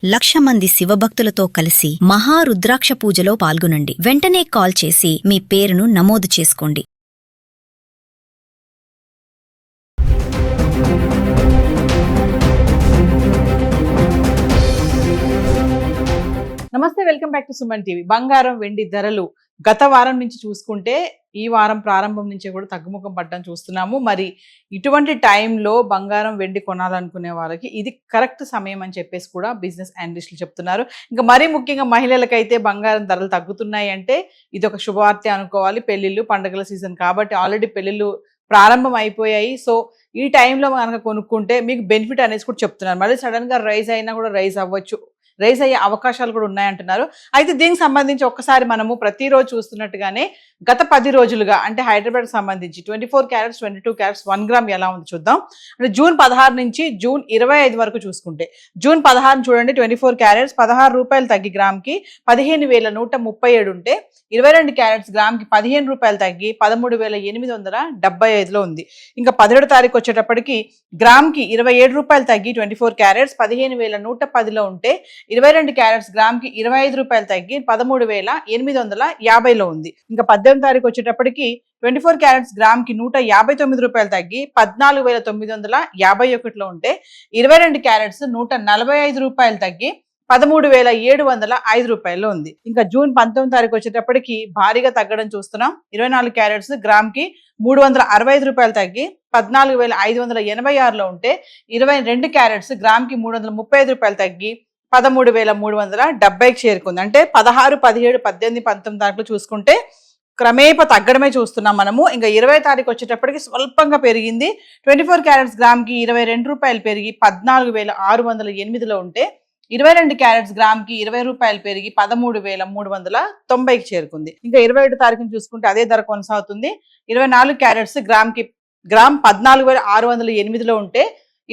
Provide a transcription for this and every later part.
1,00,000 మంది శివభక్తులతో కలిసి మహారుద్రాక్ష పూజలో పాల్గొనండి. వెంటనే కాల్ చేసి మీ పేరును నమోదు చేసుకోండి. నమస్తే, welcome back to Suman TV. బంగారం వెండి ధరలు గత వారం నుంచి చూసుకుంటే ఈ వారం ప్రారంభం నుంచి కూడా తగ్గుముఖం పడ్డం చూస్తున్నాము. మరి ఇటువంటి టైంలో బంగారం వెండి కొనాలనుకునే వాళ్ళకి ఇది కరెక్ట్ సమయం అని చెప్పేసి కూడా బిజినెస్ అనలిస్టులు చెప్తున్నారు. ఇంకా మరీ ముఖ్యంగా మహిళలకైతే బంగారం ధరలు తగ్గుతున్నాయి అంటే ఇది ఒక శుభవార్త అనుకోవాలి. పెళ్లిళ్ళు పండుగల సీజన్ కాబట్టి ఆల్రెడీ పెళ్లిళ్ళు ప్రారంభం అయిపోయాయి. సో ఈ టైంలో కనుక కొనుక్కుంటే మీకు బెనిఫిట్ అనేది కూడా చెప్తున్నారు. మళ్ళీ సడన్ గా రైజ్ అయినా కూడా రైజ్ అవ్వచ్చు, రైజ్ అయ్యే అవకాశాలు కూడా ఉన్నాయంటున్నారు. అయితే దీనికి సంబంధించి ఒక్కసారి మనము ప్రతిరోజు చూస్తున్నట్టుగానే గత 10 రోజులుగా అంటే హైదరాబాద్కి సంబంధించి 24 క్యారెట్స్ 22 క్యారెట్స్ 1 గ్రామ్ ఎలా ఉంది చూద్దాం. అంటే జూన్ 16 నుంచి జూన్ 25 వరకు చూసుకుంటే జూన్ 16 చూడండి, 24 క్యారెట్స్ 16 రూపాయలు తగ్గి గ్రామ్కి 15,137 ఉంటే 22 క్యారెట్స్ గ్రామ్కి 15 రూపాయలు తగ్గి 13,875లో ఉంది. ఇంకా 17 తారీఖు వచ్చేటప్పటికి గ్రామ్కి 27 రూపాయలు తగ్గి 24 క్యారెట్స్ 15,110లో ఉంటే 22 క్యారెట్స్ గ్రామ్కి 25 రూపాయలు తగ్గి 13,850లో ఉంది. ఇంకా 18 తారీఖు వచ్చేటప్పటికి 24 క్యారెట్స్ గ్రామ్కి 159 రూపాయలు తగ్గి 14,951లో ఉంటే 22 క్యారెట్స్ 145 రూపాయలు తగ్గి 13,705 రూపాయల్లో ఉంది. ఇంకా జూన్ 19 తారీఖు వచ్చేటప్పటికి భారీగా తగ్గడం చూస్తున్నాం. 24 క్యారెట్స్ గ్రామ్కి 365 రూపాయలు తగ్గి 14,586లో ఉంటే 22 క్యారెట్స్ గ్రామ్కి 335 రూపాయలు తగ్గి 13,370కి చేరుకుంది. అంటే 16, 17, 18, 19 తారీఖులు చూసుకుంటే క్రమేప తగ్గడమే చూస్తున్నాం మనము. ఇంకా 20 తారీఖు వచ్చేటప్పటికి స్వల్పంగా పెరిగింది. 24 క్యారెట్స్ గ్రామ్కి 22 రూపాయలు పెరిగి 14,608లో ఉంటే 22 క్యారెట్స్ గ్రామ్కి 20 రూపాయలు పెరిగి 13,390కి చేరుకుంది. ఇంకా 27 తారీఖును చూసుకుంటే అదే ధర కొనసాగుతుంది. 24 క్యారెట్స్ గ్రామ్ 14,608లో ఉంటే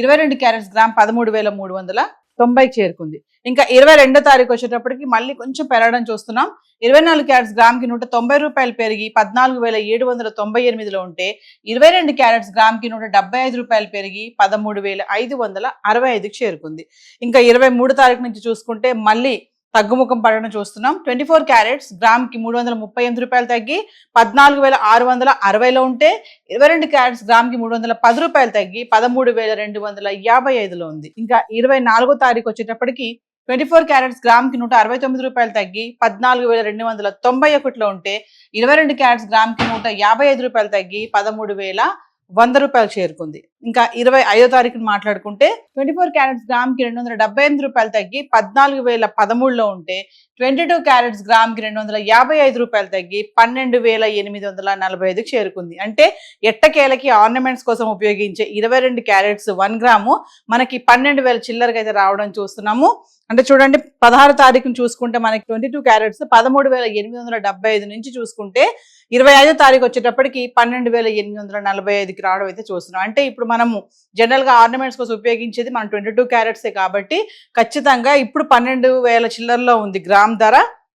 22 క్యారెట్స్ గ్రామ్ 13,390కి చేరుకుంది. ఇంకా 22 తారీఖు వచ్చేటప్పటికి మళ్ళీ కొంచెం పెరగడం చూస్తున్నాం. 24 క్యారెట్స్ గ్రామ్కి 190 రూపాయలు పెరిగి 14,798లో ఉంటే 22 క్యారెట్స్ గ్రామ్కి 175 రూపాయలు పెరిగి 13,565కి చేరుకుంది. ఇంకా 23 తారీఖు నుంచి చూసుకుంటే మళ్ళీ తగ్గుముఖం పడడం చూస్తున్నాం. 24 క్యారెట్స్ గ్రామ్కి 338 రూపాయలు తగ్గి 14,660లో ఉంటే 22 క్యారెట్స్ గ్రామ్కి 310 రూపాయలు తగ్గి 13,255లో ఉంది. ఇంకా 24 తారీఖు వచ్చేటప్పటికి 24 క్యారెట్స్ గ్రామ్కి 169 రూపాయలు తగ్గి 14,291లో ఉంటే 22 క్యారెట్స్ గ్రామ్కి 155 రూపాయలు తగ్గి 13,100 రూపాయలు చేరుకుంది. ఇంకా 25 తారీఖుని మాట్లాడుకుంటే 24 క్యారెట్స్ గ్రామ్కి 278 రూపాయలు తగ్గి 14,013లో ఉంటే 22 క్యారెట్స్ గ్రామ్కి 255 రూపాయలు తగ్గి 12,845కి చేరుకుంది. అంటే ఎట్టకేలకి ఆర్నమెంట్స్ కోసం ఉపయోగించే 22 క్యారెట్స్ 1 గ్రాము మనకి 12,000 చిల్లరకి అయితే రావడం చూస్తున్నాము. అంటే చూడండి, 16 తారీఖును చూసుకుంటే మనకి 22 క్యారెట్స్ 13,875 నుంచి చూసుకుంటే 25 తారీఖు వచ్చేటప్పటికి 12,845కి రావడం అయితే చూస్తున్నాం. అంటే ఇప్పుడు మనము జనరల్ గా ఆర్నమెంట్స్ కోసం ఉపయోగించేది మనం 22 క్యారెట్సే కాబట్టి ఖచ్చితంగా ఇప్పుడు 12,000 చిల్లరలో ఉంది గ్రామ్ ధర.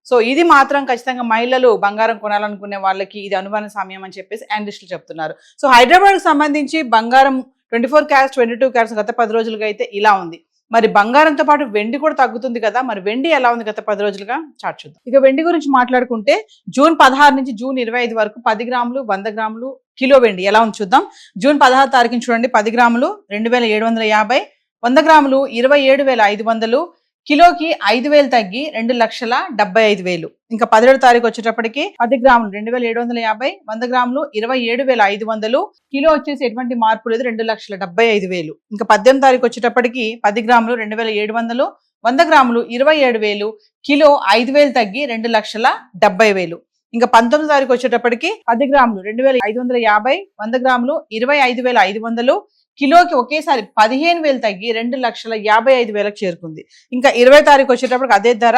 సో ఇది మాత్రం ఖచ్చితంగా మహిళలు బంగారం కొనాలనుకునే వాళ్ళకి ఇది అనువైన సమయం అని చెప్పేసి అనలిస్టులు చెప్తున్నారు. సో హైదరాబాద్ కు సంబంధించి బంగారం 24 క్యారెట్స్ 22 క్యారెట్స్ గత 10 రోజులుగా అయితే ఇలా ఉంది. మరి బంగారంతో పాటు వెండి కూడా తగ్గుతుంది కదా, మరి వెండి ఎలా ఉంది గత 10 రోజులుగా చార్ట్ చూద్దాం. ఇక వెండి గురించి మాట్లాడుకుంటే జూన్ 16 నుంచి జూన్ 25 వరకు 10 గ్రాములు 100 గ్రాములు కిలో వెండి ఎలా ఉంది చూద్దాం. జూన్ 16 తారీఖున చూడండి, 10 గ్రాములు 2,750, 100 గ్రాములు 27,500, కిలోకి 5,000 తగ్గి 2,75,000. ఇంకా 17 తారీఖు వచ్చేటప్పటికి 10 గ్రాములు 2,750, 100 గ్రాములు 27,500, కిలో వచ్చేసి ఎటువంటి మార్పు లేదు 2,75,000. ఇంకా 18 తారీఖు వచ్చేటప్పటికి 10 గ్రాములు 2,700, 100 గ్రాములు 27,000, కిలో 5,000 తగ్గి 2,70,000. ఇంకా 19 తారీఖు వచ్చేటప్పటికి 10 గ్రాములు 2,550, 100 గ్రాములు 25,500, కిలోకి ఒకేసారి 15,000 తగ్గి 2,55,000కి చేరుకుంది. ఇంకా 20 తారీఖు వచ్చేటప్పటికి అదే ధర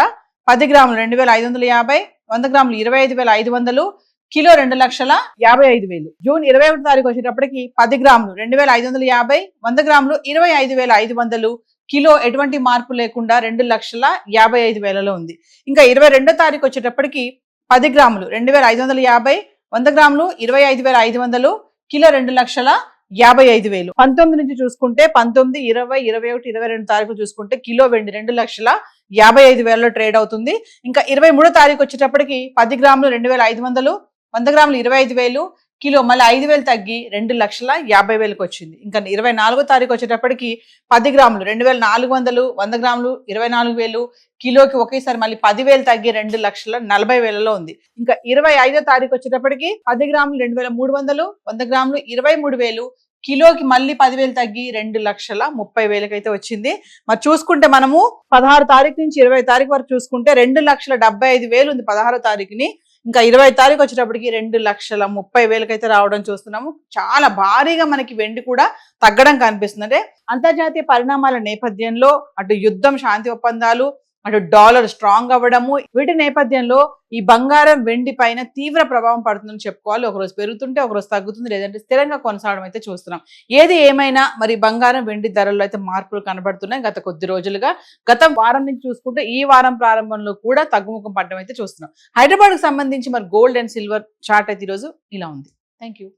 10 గ్రాములు 2,550, 100 గ్రాములు 25,500, కిలో 2,55,000. జూన్ 21 తారీఖు వచ్చేటప్పటికి 10 గ్రాములు 2,550, 100 గ్రాములు 25,500, కిలో ఎటువంటి మార్పు లేకుండా 2,55,000లో ఉంది. ఇంకా 22 తారీఖు వచ్చేటప్పటికి 10 గ్రాములు 2,550, 100 గ్రాములు 25,500, కిలో 2,50,000 55,000. 19 నుంచి చూసుకుంటే 19, 20, 21, 22 తారీఖు చూసుకుంటే కిలో వెండి 2,55,000 ట్రేడ్ అవుతుంది. ఇంకా 23 తారీఖు వచ్చేటప్పటికి 10 గ్రాములు 2,500, 100 గ్రాములు 25,000, కిలో మళ్ళీ 5,000 తగ్గి 2,50,000కి వచ్చింది. ఇంకా 24 తారీఖు వచ్చేటప్పటికి 10 గ్రాములు 2,400, 100 గ్రాములు 24,000, కిలోకి ఒకేసారి మళ్ళీ 10,000 తగ్గి 2,40,000లో ఉంది. ఇంకా 25 తారీఖు వచ్చేటప్పటికి 10 గ్రాములు 2,300, 100 గ్రాములు 23,000, కిలోకి మళ్ళీ 10,000 తగ్గి 2,30,000కి అయితే వచ్చింది. మరి చూసుకుంటే మనము 16 తారీఖు నుంచి 20 తారీఖు వరకు చూసుకుంటే 2,75,000 ఉంది 16 తారీఖుని. ఇంకా 20 తారీఖు వచ్చేటప్పటికి 2,30,000కి అయితే రావడం చూస్తున్నాము. చాలా భారీగా మనకి వెండి కూడా తగ్గడం కనిపిస్తుంది. అంటే అంతర్జాతీయ పరిణామాల నేపథ్యంలో అటు యుద్ధం, శాంతి ఒప్పందాలు, అటు డాలర్ స్ట్రాంగ్ అవ్వడము, వీటి నేపథ్యంలో ఈ బంగారం వెండి పైన తీవ్ర ప్రభావం పడుతుందని చెప్పుకోవాలి. ఒకరోజు పెరుగుతుంటే ఒకరోజు తగ్గుతుంది, లేదంటే స్థిరంగా కొనసాగడం అయితే చూస్తున్నాం. ఏది ఏమైనా మరి బంగారం వెండి ధరల్లో అయితే మార్పులు కనబడుతున్నాయి గత కొద్ది రోజులుగా. గత వారం నుంచి చూసుకుంటే ఈ వారం ప్రారంభంలో కూడా తగ్గుముఖం పడడం అయితే చూస్తున్నాం. హైదరాబాద్ కు సంబంధించి మరి గోల్డ్ అండ్ సిల్వర్ చార్ట్ అయితే ఈరోజు ఇలా ఉంది. Thank you.